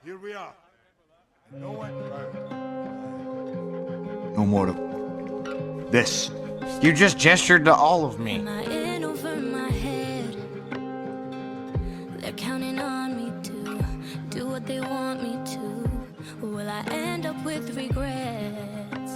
here we are. No one. No more of this. You just gestured to all of me. Am I in over my head? They're counting on me to do what they want me to. Will I end up with regrets?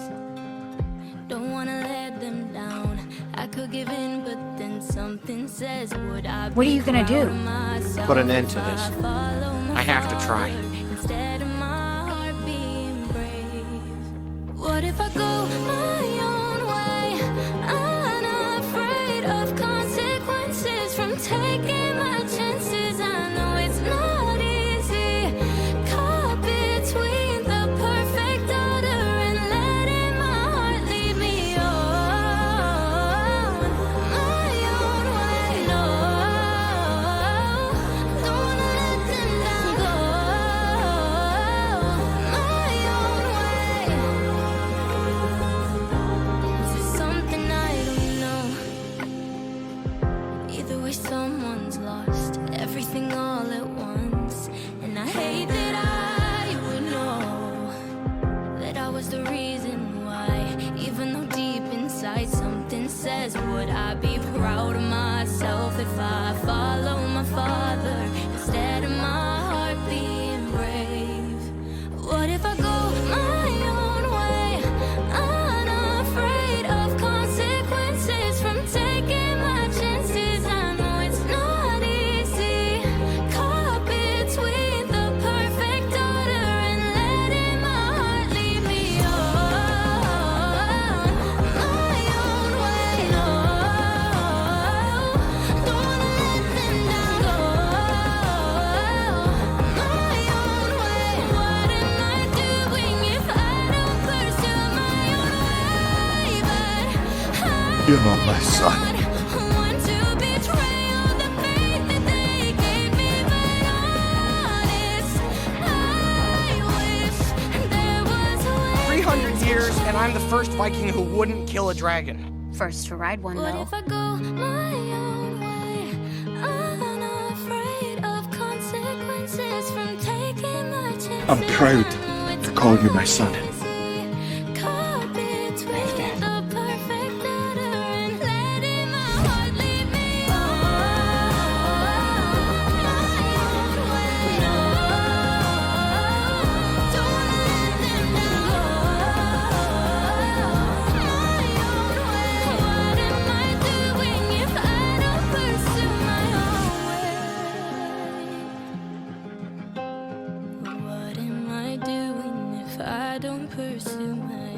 Don't wanna let them down. I could give in, but then something says, would I be What are you gonna do? proud of myself Put an end to if I this. follow my I have to try. father instead of my heart being brave? What if I go my own way? Unafraid of consequences from taking my chances. I know it's not easy. Caught between the perfect order and letting my heart lead me on my own way. No, don't wanna let them down. Go my own way. Is it something I don't know? Either way, someone's lost everything all at once. And I hate that I would know that I was the reason why. Even though deep inside something says, would I be proud of myself if I follow my father instead of my heart being brave? What if I go my own way? Unafraid of consequences from taking my chances. I know it's not easy. Caught between the perfect order and letting my heart lead me on my own way. No, don't wanna let them down. Go my own way. What am I doing if I don't pursue my own way? But You're not my son. want to betray all the faith that they gave me, but honest, I wish there was a way. 300 years, and I'm the first Viking who wouldn't kill a dragon. First to ride one, What though. if I go my own way? Unafraid of consequences from taking my chances. I'm proud to call you my son. Caught between the perfect order and letting my heart lead me on my own way. No, don't wanna let them down. My own way. What am I doing if I don't pursue my own way? What am I doing if I don't pursue my